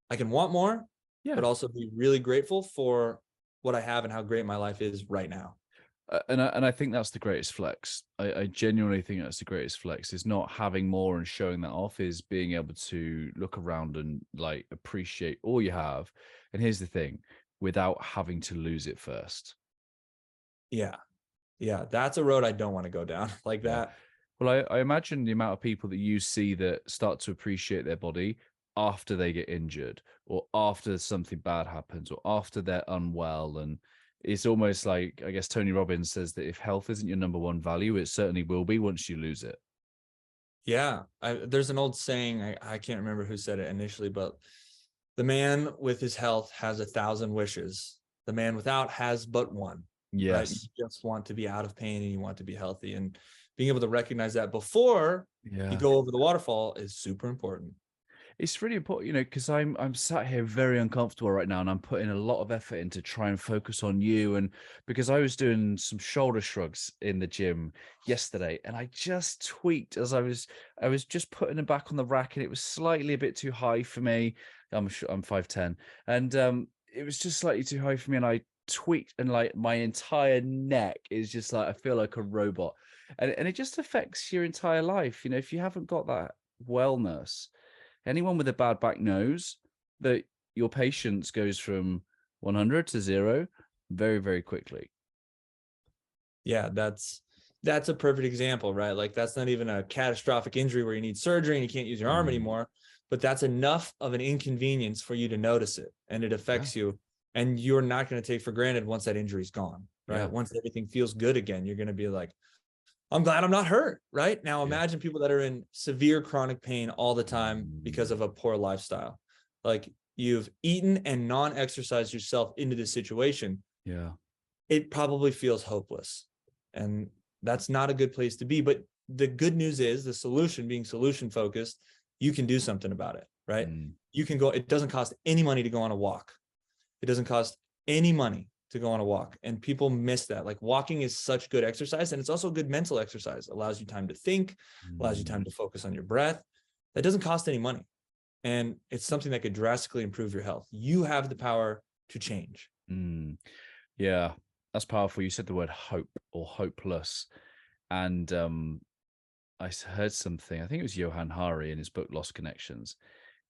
I can want more, but also be really grateful for what I have and how great my life is right now. And I think that's the greatest flex. I genuinely think that's the greatest flex, is not having more and showing that off, is being able to look around and like appreciate all you have. And here's the thing, without having to lose it first. Yeah. Yeah. That's a road I don't want to go down like Yeah. that. Well, I imagine the amount of people that you see that start to appreciate their body after they get injured, or after something bad happens, or after they're unwell. And it's almost like, I guess Tony Robbins says that if health isn't your number one value, it certainly will be once you lose it. Yeah. There's an old saying, I can't remember who said it initially, but the man with his health has 1,000 wishes. The man without has but one. Right? Yes. You just want to be out of pain and you want to be healthy. And being able to recognize that before you go over the waterfall is super important. It's really important, you know, because I'm sat here very uncomfortable right now, and I'm putting a lot of effort in to try and focus on you. And because I was doing some shoulder shrugs in the gym yesterday, and I just tweaked as I was just putting them back on the rack, and it was slightly a bit too high for me. I'm 5'10", and it was just slightly too high for me, and I tweaked, and like my entire neck is just like, I feel like a robot, and it just affects your entire life. You know, if you haven't got that wellness, anyone with a bad back knows that your patience goes from 100 to 0 very, very quickly. Yeah, that's a perfect example, right? Like that's not even a catastrophic injury where you need surgery and you can't use your arm anymore, but that's enough of an inconvenience for you to notice it, and it affects you, and you're not going to take for granted once that injury's gone, right? Once everything feels good again, you're going to be like, I'm glad I'm not hurt, right? Now imagine people that are in severe chronic pain all the time because of a poor lifestyle. Like you've eaten and non-exercised yourself into this situation. Yeah. It probably feels hopeless. And that's not a good place to be. But the good news is, the solution, being solution focused, you can do something about it, right? You can go, it doesn't cost any money to go on a walk. It doesn't cost any money to go on a walk. And people miss that. Like walking is such good exercise, and it's also good mental exercise. It allows you time to think, allows you time to focus on your breath. That doesn't cost any money. And it's something that could drastically improve your health. You have the power to change. Yeah, that's powerful. You said the word hope or hopeless. And I heard something, I think it was Johann Hari in his book, Lost Connections.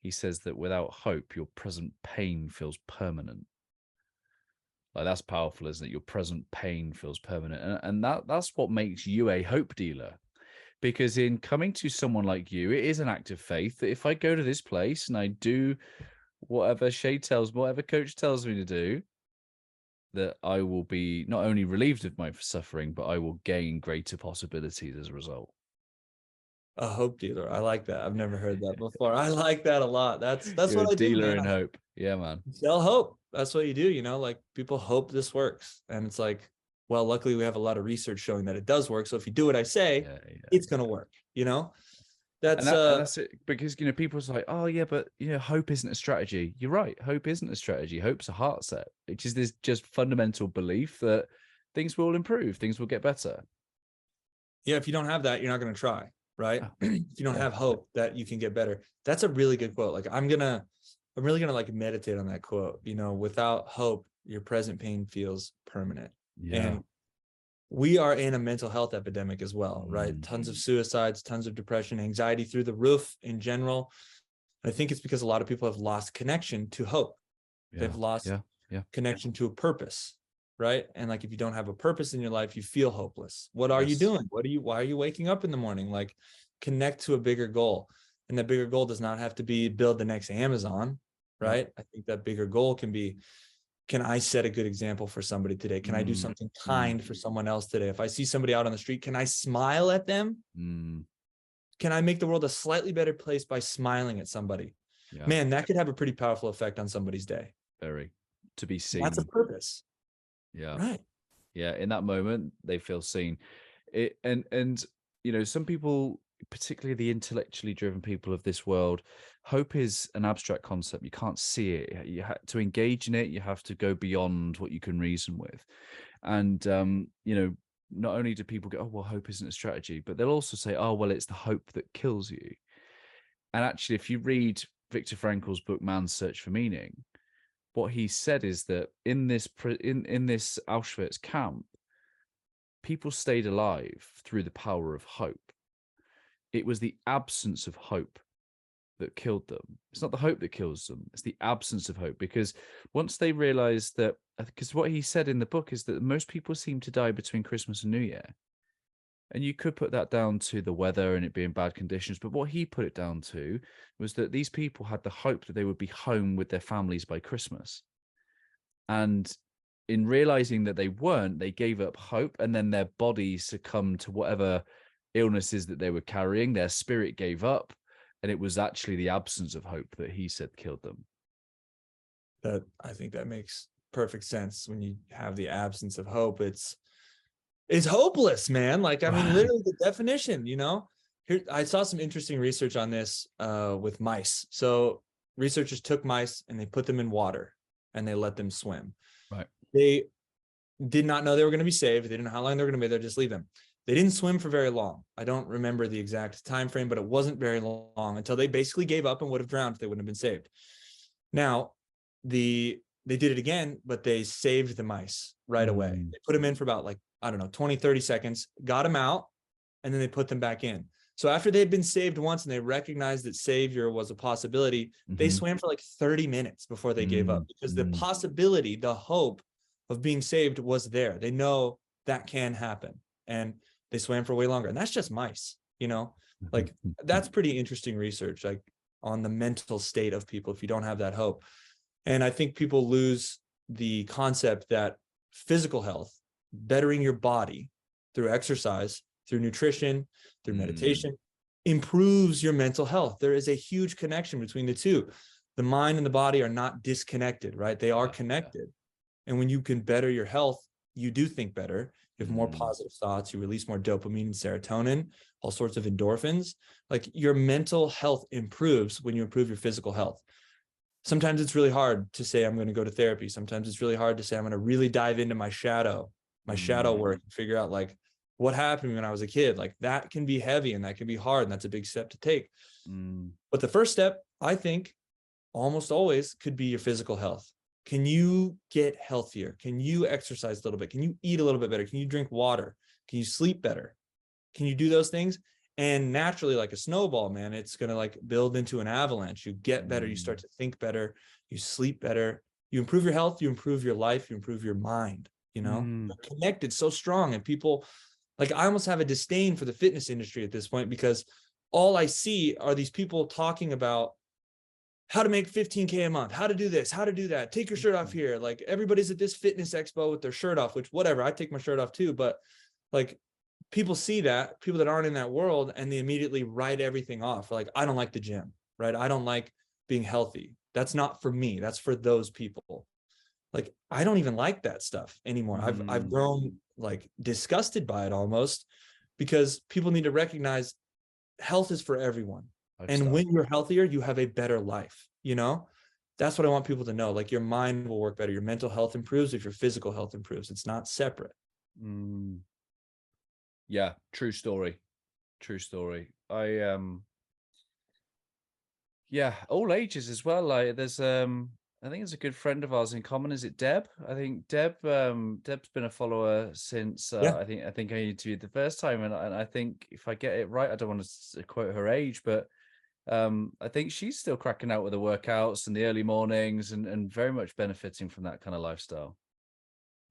He says that without hope, your present pain feels permanent. Like that's powerful, isn't it? Your present pain feels permanent. And that's what makes you a hope dealer. Because in coming to someone like you, it is an act of faith that if I go to this place and I do whatever Shae tells me, whatever coach tells me to do, that I will be not only relieved of my suffering, but I will gain greater possibilities as a result. A hope dealer. I like that. I've never heard that before. I like that a lot. That's You're what a I do, dealer man. in hope. Yeah, man. Sell hope. That's what you do, you know, like people hope this works. And it's like, well, luckily we have a lot of research showing that it does work. So if you do what I say, it's going to work, you know? And that's it, because, you know, people's like, oh yeah, but you know, hope isn't a strategy. You're right. Hope isn't a strategy. Hope's a heart set, which is this just fundamental belief that things will improve, things will get better. Yeah. If you don't have that, you're not going to try, right? If you don't have hope that you can get better, that's a really good quote. Like I'm really going to like meditate on that quote, you know, without hope, your present pain feels permanent. And we are in a mental health epidemic as well, right? Tons of suicides, tons of depression, anxiety through the roof in general. I think it's because a lot of people have lost connection to hope. They've lost connection to a purpose, right? And like, if you don't have a purpose in your life, you feel hopeless. What are you doing? Why are you waking up in the morning? Like, connect to a bigger goal. And that bigger goal does not have to be build the next Amazon, right? I think that bigger goal can be, can I set a good example for somebody today? Can I do something kind for someone else today? If I see somebody out on the street, can I smile at them? Can I make the world a slightly better place by smiling at somebody? Man, that could have a pretty powerful effect on somebody's day. Very. To be seen. That's a purpose. Yeah. Right. Yeah. In that moment, they feel seen. And you know, some people, particularly the intellectually driven people of this world, hope is an abstract concept. You can't see it. You have to engage in it. You have to go beyond what you can reason with. And you know, not only do people go, oh well, hope isn't a strategy, but they'll also say, oh well, it's the hope that kills you. And actually, if you read Viktor Frankl's book Man's Search for Meaning, what he said is that in this in this Auschwitz camp, people stayed alive through the power of hope. It was the absence of hope that killed them. It's not the hope that kills them. It's the absence of hope. Because once they realized that, because what he said in the book is that most people seem to die between Christmas and New Year. And you could put that down to the weather and it being bad conditions. But what he put it down to was that these people had the hope that they would be home with their families by Christmas. And in realizing that they weren't, they gave up hope, and then their bodies succumbed to whatever illnesses that they were carrying. Their spirit gave up, and it was actually the absence of hope that he said killed them. That, I think that makes perfect sense. When you have the absence of hope, it's hopeless, man. Like, I mean, literally the definition, you know. Here, I saw some interesting research on this with mice. So researchers took mice and they put them in water and they let them swim. Right. They did not know they were going to be saved. They didn't know how long they were going to be there. Just leave them. They didn't swim for very long. I don't remember the exact time frame, but it wasn't very long until they basically gave up and would have drowned if they wouldn't have been saved. Now, they did it again, but they saved the mice right away. They put them in for about, like, I don't know, 20, 30 seconds, got them out, and then they put them back in. So after they'd been saved once and they recognized that savior was a possibility, they swam for like 30 minutes before they gave up, because the possibility, the hope of being saved was there. They know that can happen, and they swam for way longer. And that's just mice, you know, like that's pretty interesting research, like on the mental state of people if you don't have that hope. And I think people lose the concept that physical health, bettering your body through exercise, through nutrition, through meditation, improves your mental health. There is a huge connection between the two. The mind and the body are not disconnected, right? They are connected. And when you can better your health, you do think better. You have more positive thoughts. You release more dopamine and serotonin, all sorts of endorphins. Like, your mental health improves when you improve your physical health. Sometimes it's really hard to say I'm going to go to therapy. Sometimes it's really hard to say I'm going to really dive into my shadow work, and figure out, like, what happened when I was a kid. Like, that can be heavy and that can be hard, and that's a big step to take. But the first step, I think, almost always could be your physical health. Can you get healthier? Can you exercise a little bit? Can you eat a little bit better? Can you drink water? Can you sleep better? Can you do those things? And naturally, like a snowball, man, it's going to, like, build into an avalanche. You get better. You start to think better. You sleep better. You improve your health. You improve your life. You improve your mind. You know, You're connected so strong. And people, like, I almost have a disdain for the fitness industry at this point, because all I see are these people talking about how to make 15K a month, how to do this, how to do that. Take your shirt off here. Like, everybody's at this fitness expo with their shirt off, which, whatever, I take my shirt off too. But, like, people see that, people that aren't in that world, and they immediately write everything off. Like, I don't like the gym, right? I don't like being healthy. That's not for me. That's for those people. Like, I don't even like that stuff anymore. I've grown, like, disgusted by it almost, because people need to recognize health is for everyone. And when you're healthier, you have a better life. You know, that's what I want people to know. Like, your mind will work better. Your mental health improves if your physical health improves. It's not separate. Yeah, true story. Yeah, all ages as well. Like, there's I think it's a good friend of ours in common. Is it Deb? I think Deb's been a follower since I think I interviewed the first time, and I think, if I get it right, I don't want to quote her age, but I think she's still cracking out with the workouts and the early mornings, and very much benefiting from that kind of lifestyle.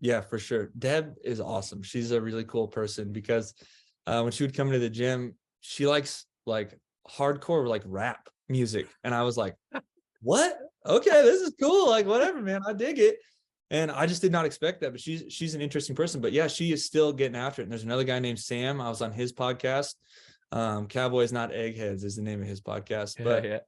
Yeah, for sure. Deb is awesome. She's a really cool person, because when she would come to the gym, she likes, like, hardcore, like, rap music. And I was like, what? Okay, this is cool. Like, whatever, man, I dig it. And I just did not expect that. But she's an interesting person. But yeah, she is still getting after it. And there's another guy named Sam. I was on his podcast. Cowboys Not Eggheads is the name of his podcast. But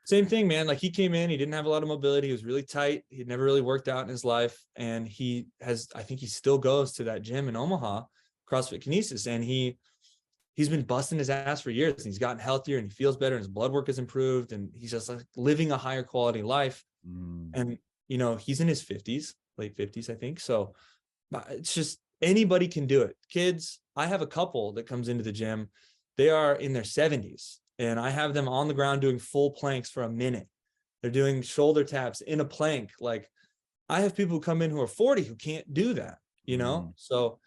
same thing, man. Like, he came in, he didn't have a lot of mobility. He was really tight. He'd never really worked out in his life. And I think he still goes to that gym in Omaha, CrossFit Kinesis. And he's been busting his ass for years, and he's gotten healthier, and he feels better, and his blood work has improved, and he's just, like, living a higher quality life. And, you know, he's in his 50s, late 50s, I think. So it's just, anybody can do it. Kids, I have a couple that comes into the gym. They are in their 70s, and I have them on the ground doing full planks for a minute. They're doing shoulder taps in a plank. Like, I have people who come in who are 40 who can't do that, you know? So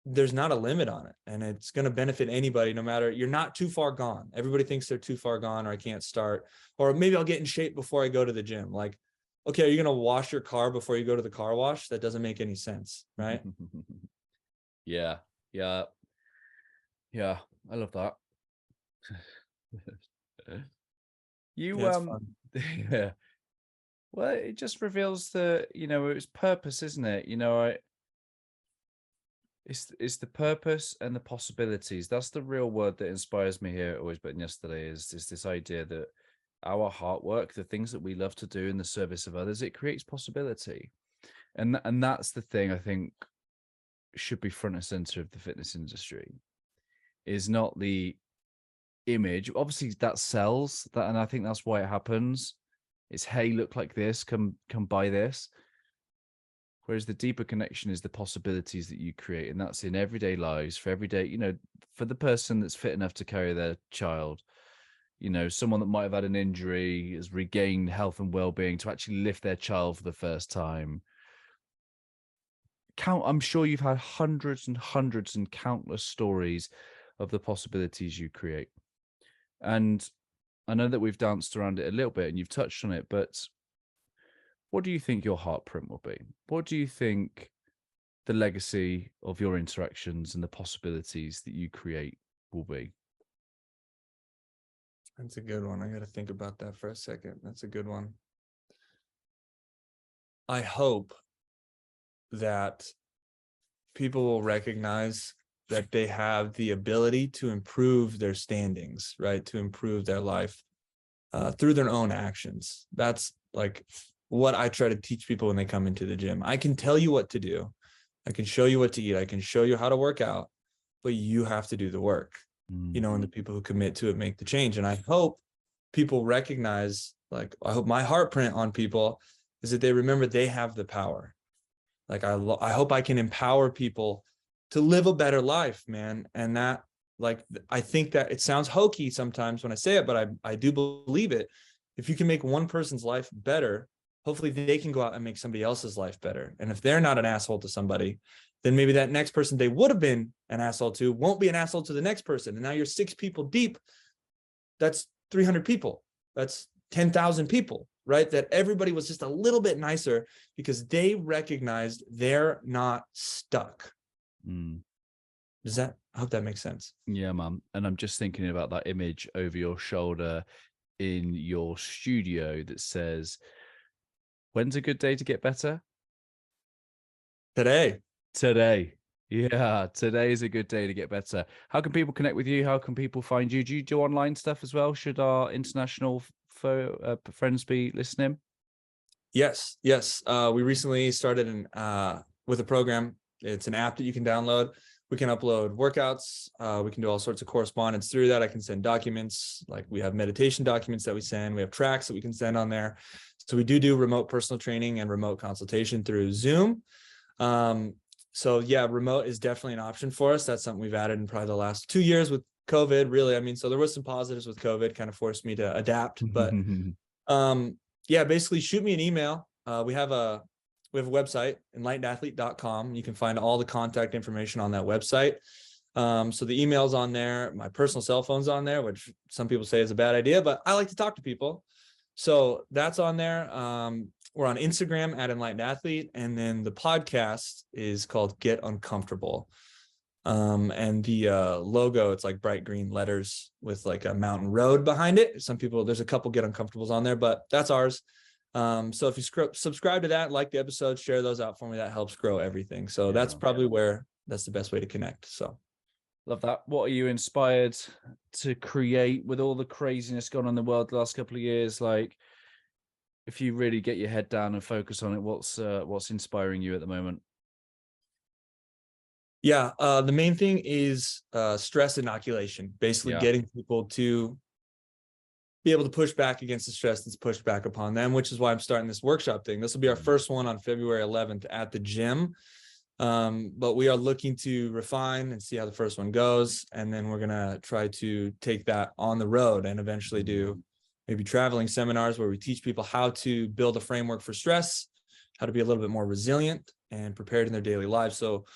there's not a limit on it, and it's going to benefit anybody, no matter, you're not too far gone. Everybody thinks they're too far gone, or I can't start, or maybe I'll get in shape before I go to the gym. Like, okay, are you going to wash your car before you go to the car wash? That doesn't make any sense, right? Yeah. I love that. You Yeah, it's fun. yeah. Well, it just reveals the, it's purpose, isn't it? It's the purpose and the possibilities. That's the real word that inspires me here at Always Better Than Yesterday, is this idea that our heart work, the things that we love to do in the service of others, it creates possibility. And that's the thing I think should be front and center of the fitness industry, is not the image. Obviously that sells that, and I think that's why it happens. It's, hey, look like this, come buy this. Whereas the deeper connection is the possibilities that you create, and that's in everyday lives, for everyday, for the person that's fit enough to carry their child, someone that might have had an injury, has regained health and well-being to actually lift their child for the first time. I'm sure you've had hundreds and hundreds and countless stories of the possibilities you create. And I know that we've danced around it a little bit and you've touched on it, but what do you think your Heartprint will be? What do you think the legacy of your interactions and the possibilities that you create will be? That's a good one. I got to think about that for a second. That's a good one. I hope that people will recognize that they have the ability to improve their standings, right? To improve their life through their own actions. That's like what I try to teach people when they come into the gym. I can tell you what to do. I can show you what to eat. I can show you how to work out, but you have to do the work, and the people who commit to it make the change. And I hope people recognize, like, I hope my Heartprint on people is that they remember they have the power. Like, I hope I can empower people to live a better life, man. And that, like, I think that it sounds hokey sometimes when I say it, but I do believe it. If you can make one person's life better, hopefully they can go out and make somebody else's life better. And if they're not an asshole to somebody, then maybe that next person they would have been an asshole to won't be an asshole to the next person. And now you're 6 people deep. That's 300 people. That's 10,000 people, right? That everybody was just a little bit nicer because they recognized they're not stuck. I hope that makes sense. Yeah, man. And I'm just thinking about that image over your shoulder in your studio that says, when's a good day to get better? Today. Yeah, today is a good day to get better. How can people connect with you? How can people find you? Do you do online stuff as well? Should our international friends be listening? Yes. We recently started with a program. It's an app that you can download. We can upload workouts. We can do all sorts of correspondence through that. I can send documents, like we have meditation documents that we send. We have tracks that we can send on there. So we do remote personal training and remote consultation through Zoom. So yeah, remote is definitely an option for us. That's something we've added in probably the last 2 years with COVID, really. I mean, so there was some positives with COVID, kind of forced me to adapt, but yeah, basically shoot me an email. We have a website, enlightenedathlete.com. You can find all the contact information on that website. So the email's on there. My personal cell phone's on there, which some people say is a bad idea, but I like to talk to people. So that's on there. We're on Instagram at Enlightened Athlete. And then the podcast is called Get Uncomfortable. And the logo, it's like bright green letters with like a mountain road behind it. Some people, there's a couple Get Uncomfortables on there, but that's ours. So if you subscribe to that, like the episodes, share those out for me, that helps grow everything. So that's probably where that's the best way to connect. So love that. What are you inspired to create with all the craziness going on in the world the last couple of years? Like, if you really get your head down and focus on it, what's inspiring you at the moment? Yeah, the main thing is stress inoculation, basically getting people to be able to push back against the stress that's pushed back upon them, which is why I'm starting this workshop thing. This will be our first one on February 11th at the gym. But we are looking to refine and see how the first one goes. And then we're going to try to take that on the road and eventually do maybe traveling seminars where we teach people how to build a framework for stress, how to be a little bit more resilient and prepared in their daily lives. So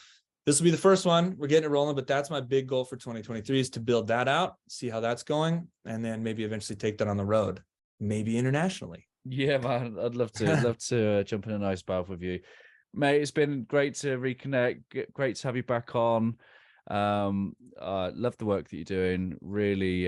this will be the first one. We're getting it rolling, but that's my big goal for 2023 is to build that out, see how that's going, and then maybe eventually take that on the road, maybe internationally. Yeah, man, I'd love to jump in an ice bath with you, mate. It's been great to reconnect. Great to have you back on. Love the work that you're doing. Really,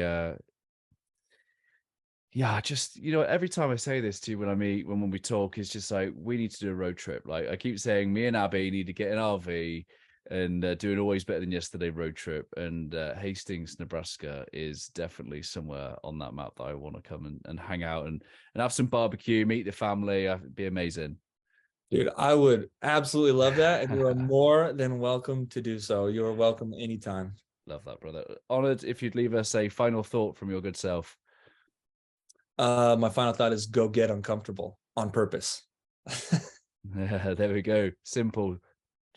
yeah, just, every time I say this to you when we talk, it's just like, we need to do a road trip. Like I keep saying, me and Abby need to get an RV and do an Always Better Than Yesterday road trip. And Hastings, Nebraska is definitely somewhere on that map that I want to come and hang out and have some barbecue, meet the family. It'd be amazing. Dude, I would absolutely love that. And you are more than welcome to do so. You are welcome anytime. Love that, brother. Honored if you'd leave us a final thought from your good self. My final thought is go get uncomfortable on purpose. Yeah, there we go. Simple.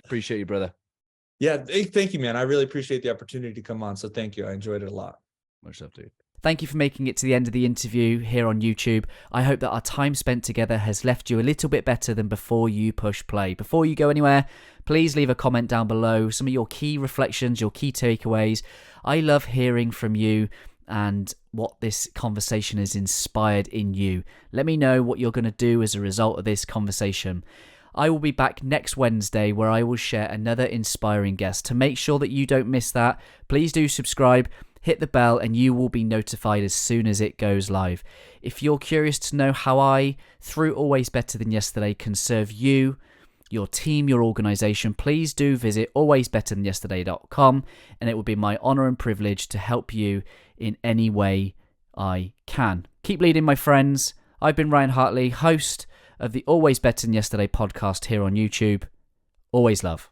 Appreciate you, brother. Yeah, thank you, man. I really appreciate the opportunity to come on. So thank you. I enjoyed it a lot. Much love, dude. Thank you for making it to the end of the interview here on YouTube. I hope that our time spent together has left you a little bit better than before you push play. Before you go anywhere, please leave a comment down below. Some of your key reflections, your key takeaways. I love hearing from you and what this conversation has inspired in you. Let me know what you're going to do as a result of this conversation. I will be back next Wednesday where I will share another inspiring guest. To make sure that you don't miss that, please do subscribe, hit the bell, and you will be notified as soon as it goes live. If you're curious to know how I, through Always Better Than Yesterday, can serve you, your team, your organization, please do visit alwaysbetterthanyesterday.com, and it will be my honor and privilege to help you in any way I can. Keep leading, my friends. I've been Ryan Hartley, host of the Always Better Than Yesterday podcast here on YouTube. Always love.